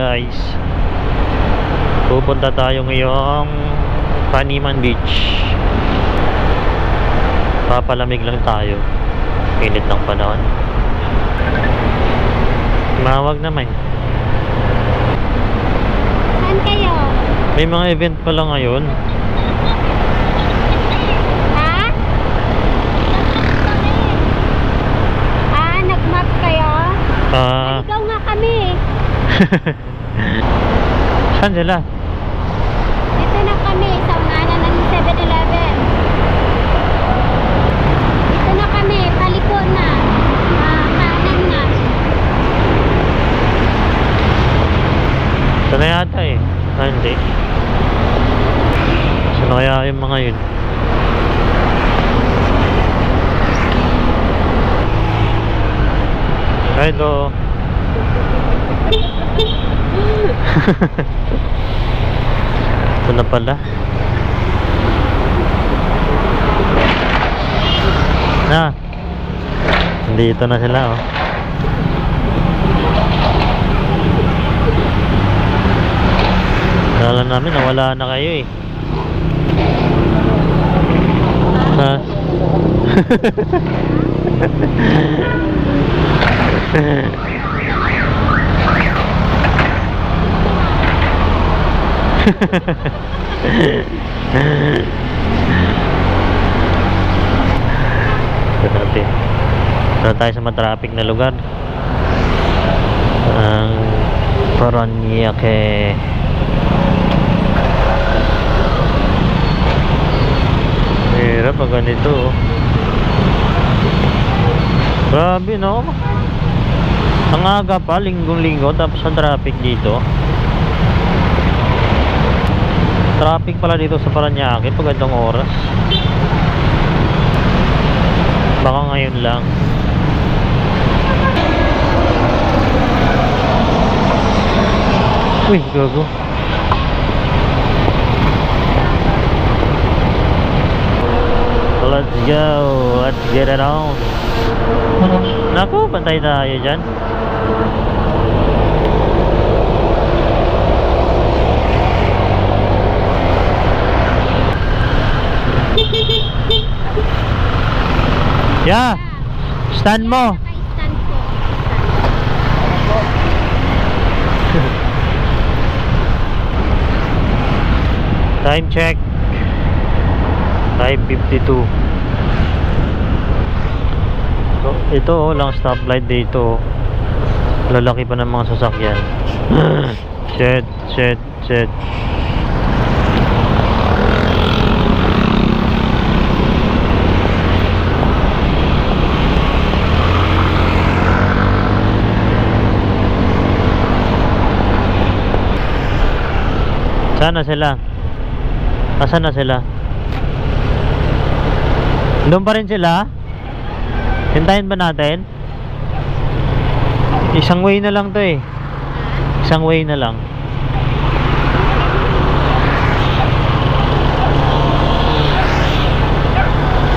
guys, pupunta tayo ngayong Paniman Beach. Papalamig lang tayo, init ng panahon. Mawag naman. Saan kayo? May mga event pala ngayon. Ha? Nag-map kayo? Naligaw nga kami. Saan sila? Dito na kami sa unahan ng 7-Eleven. Dito na kami, paliko na. Kanan na. Ito na yata eh. Hindi. Saan kaya yung mga yun? Hello. Ito na pala. Dito na sila oh. Kala namin nawala na kayo eh. Ha? natin. Doon tayo sa matraffic na lugar. Ang Paranaque. Hirap pag ganito oh. Grabe no. Ang aga pa, linggong-linggo, tapos ang traffic dito. Traffic pala dito sa Paranaque pag gandang oras. Baka ngayon lang. Uy, gago. Let's go. Let's get it on. Naku, pantay tayo dyan. Yeah. Stand mo. Naka-stand ko. Time check 5:52. So, ito oh, lang stoplight dito. Lalaki pa ng mga sasakyan. Shit. Saan na sila? Asan na sila? Doon pa rin sila? Hintayin ba natin? Isang way na lang to eh. Isang way na lang.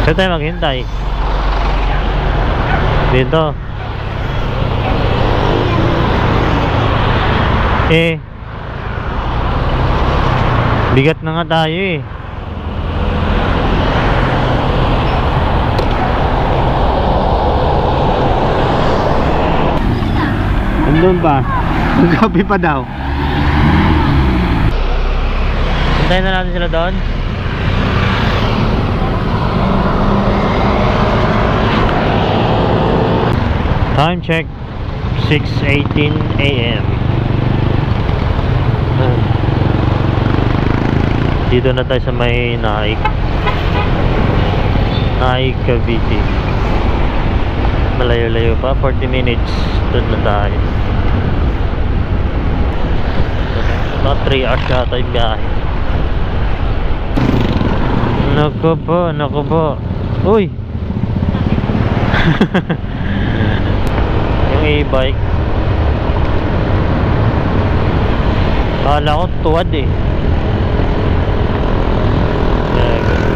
Saan tayo maghintay? Dito. Bigat na nga tayo eh. Andun pa. Gabi pa daw. Hintayin na natin sila doon. Time check 6:18 AM. Dito na tayo sa may Naik Cavite. Malayo-layo pa, 40 minutes doon na tayo. Mga 3 hours yata yung biyahe. Naku po. Uy! Yung e-bike. Akala ko tuwad eh.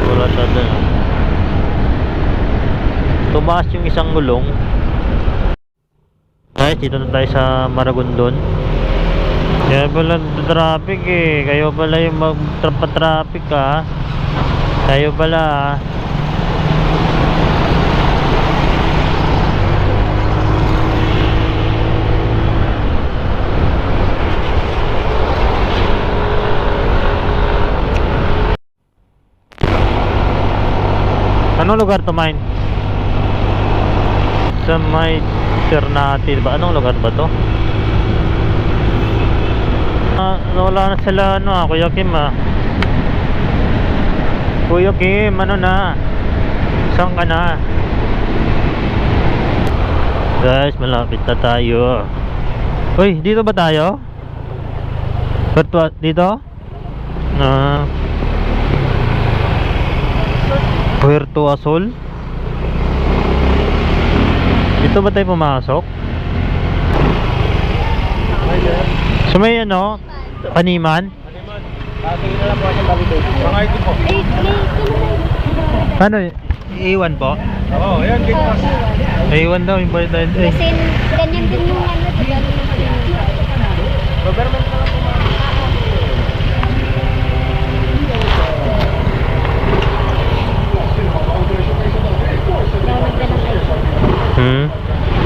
Wala na doon. Tumaas yung isang gulong. Guys, dito na tayo sa Maragondon. Kaya pala traffic eh. Kayo pala yung magtrapa-traffic ha. Kayo pala ha. Anong lugar to, mine? Sa may Ternate ba? Anong lugar ba to? Wala na sila Kuya Kim Kuya Kim, ano na? Saan ka na? Guys, malapit na tayo. Uy, dito ba tayo? Dito? Puerto Azul? Dito ba tayo pumasok? So may Kaniman? Tingin na lang po siya tabi doon. Mga itim po. Ano? Iwan po? Oo, ayan, gate pass. Iwan daw, important eh. Kasi ganyan din yung ganyan yung Government na lang po mga.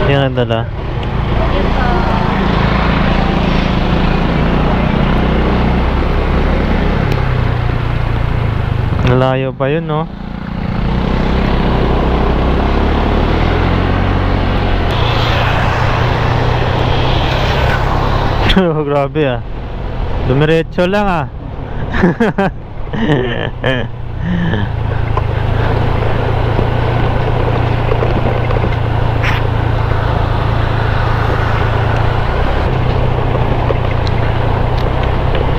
Yan ang dala. Nalayo pa yun, no? Oh, grabe Dumiretso lang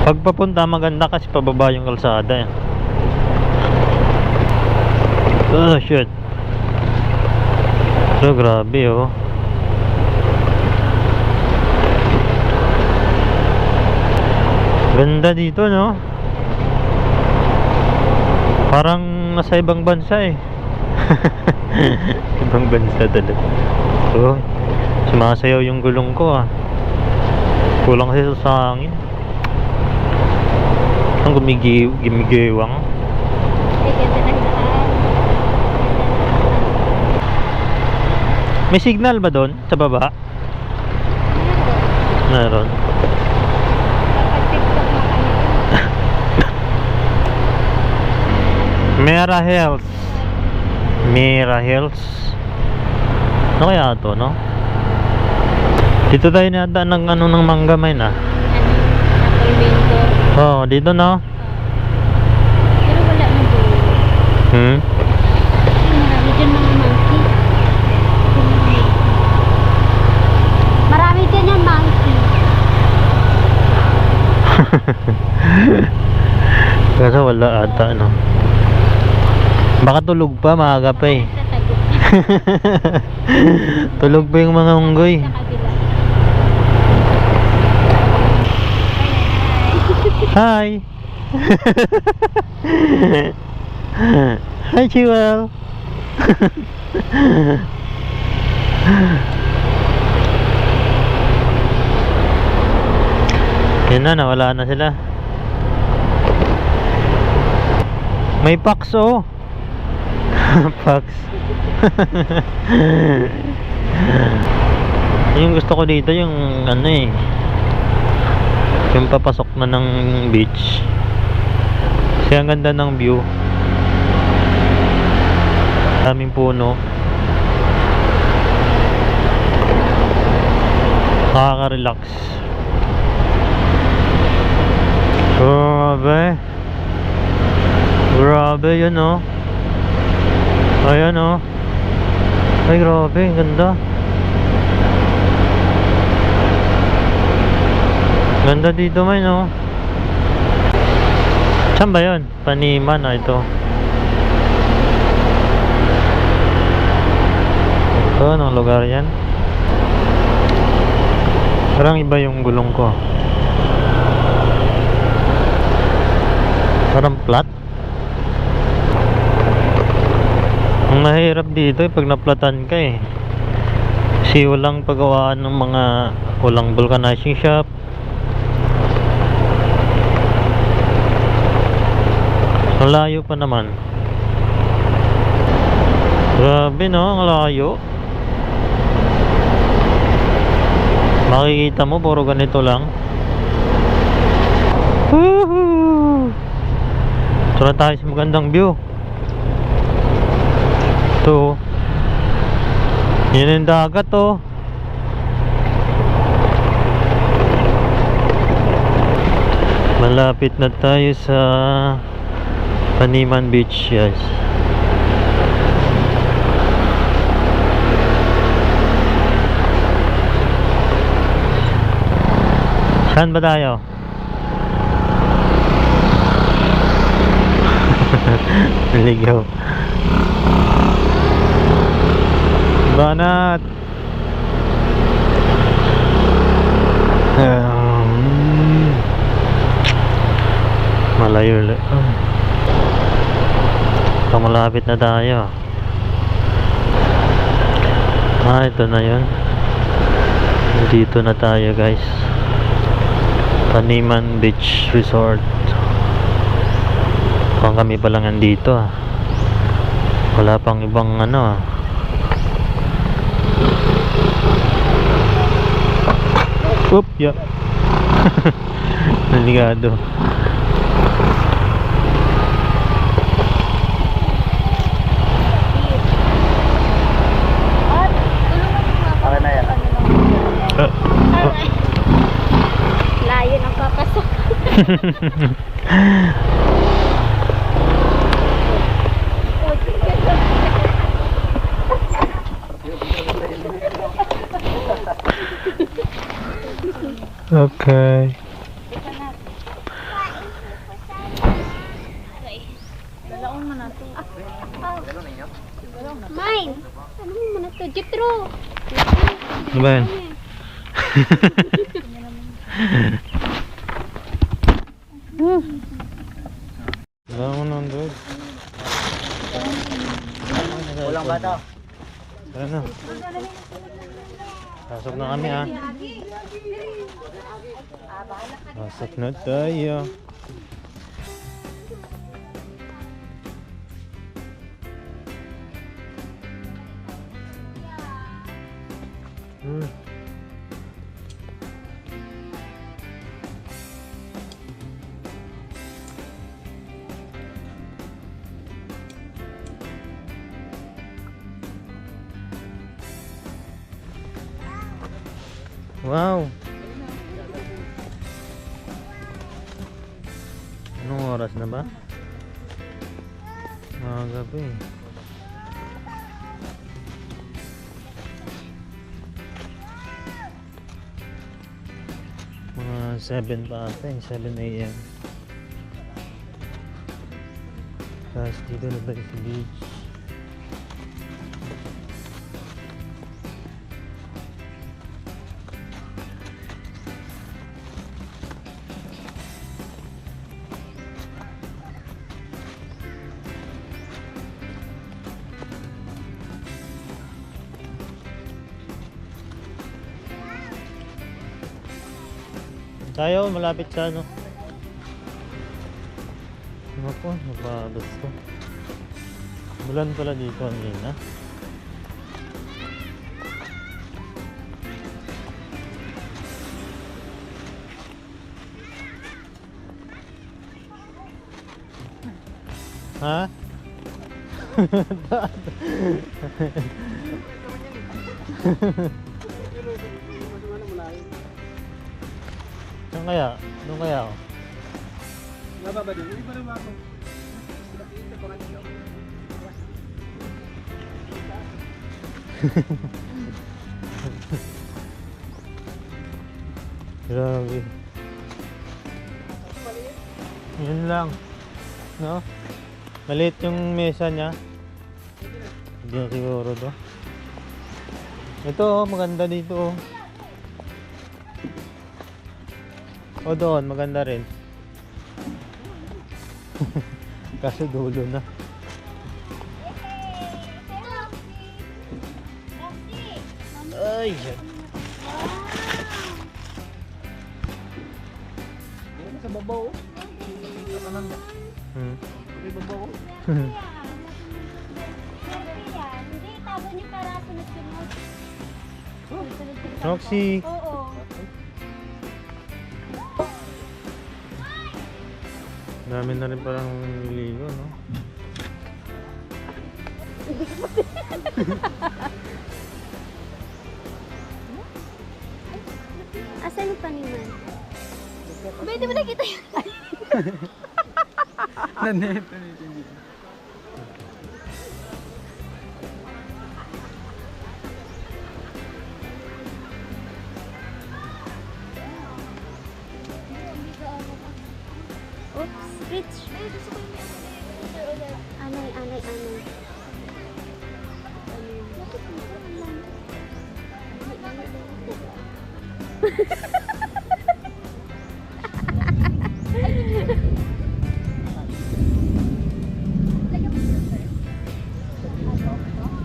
Pagpapunta maganda kasi pababa yung kalsada Oh shit. So grabe Ganda dito, no? Parang nasa ibang bansa Ibang bansa talaga. Sumasayaw yung gulong ko Kulang kasi sa hangin. Ang gumigewang. May signal ba doon sa baba? Meron. Mira Hills. Mira Hills. Ano kaya ito, no? Dito tayo nadaan ng Mangga Mine Oh, dito no? Pero wala na doon. Marami dyan mga monkey. Marami dyan yung monkey. Kaso wala ata, no? Baka tulog pa, maaga pa Tatago. Tulog pa yung mga unggoy. Sa kabila. Hi! Hi, Chiwell! Yan na, nawala na sila. May Pax Pax. Yung gusto ko dito yung yung papasok na ng beach. Kasi ang ganda ng view. Daming puno. Nakaka-relax. Grabe. Grabe yun Ayan Ay grabe, ang ganda. Ganda dito may Saan ba yun? Paniman ito. Ito, anong lugar yan? Parang iba yung gulong ko. Parang flat. Ang mahirap dito pag naplatan ka kasi walang pagawaan ng walang vulcanizing shop. Ang layo pa naman. Grabe no, ang layo. Makikita mo, puro ganito lang. Woohoo! Ito na tayo sa magandang view. Ito. Yan yung dagat oh. Malapit na tayo sa Paniman Beach, guys. Saan ba tayo? Ligaw. Banat. Malayo. Malapit na tayo. Ito na yun. Dito na tayo, guys. Paniman Beach Resort. Kung kami pa lang nandito wala pang ibang ano Oop, yeah. Naligado. Okay na yan. Layo ng papasok. Okay. Mine. Ano mo na to? Jitro. Ano ba yun? Wala mo nandun. Walang bata. Ano? Pasok na kami Pasok na tayo. Wow. Anong oras na ba? Mga gabi. Mga 7 pa ata, 7 AM. Tapos dito na tayo sa beach. Tayo, malapit sa ano. Ano po, nabalos ko. Bulan pala dito ang ina. Ha? Saan kaya? Doon kaya ako? Nababa din. Hindi pa rin ako. Grabe. Yun lang. No? Maliit yung mesa niya. Hindi na siguro to. Ito oh, maganda dito oh. O doon, maganda rin. Kaso dulo na. Ay, shit. Sa babaw. Hmm. May baba ko. Hindi, tabo niyo para sunod-sunod. Sunod-sunod. Roxy. Oo. Dami na rin parang nililigo, no? Asan yung paniman? Pwede mo nakita yun? Naneto nito. Oops, Rich. Anay.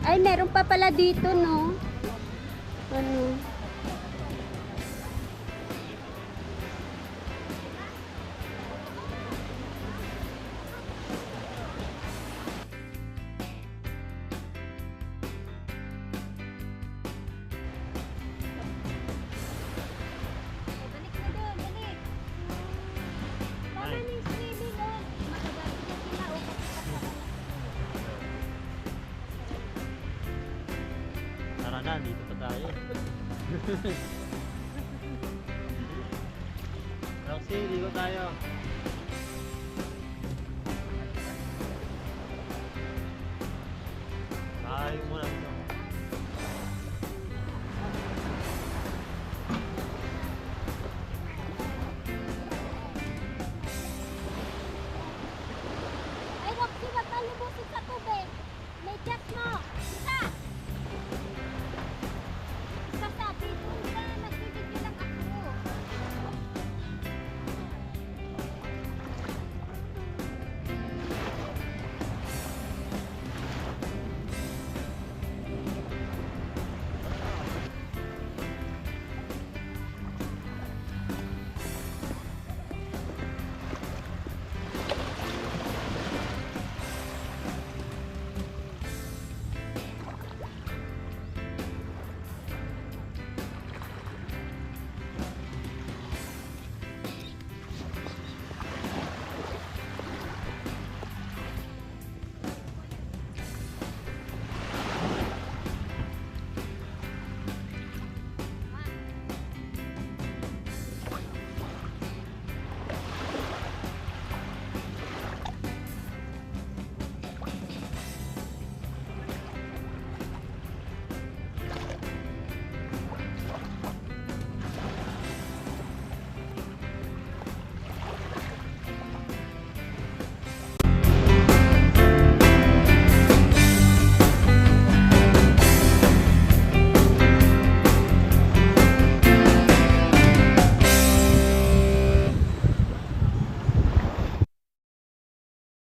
Ay, meron pa pala dito, no? Ano? Balik na doon, balik. Tama na yung swimming doon. Magagamit na sila. Tara na, dito pa tayo. Roxy, dito tayo. Tayo muna ito. Ay, Roxy, wag ka lumusot sa tubig. May jet mo.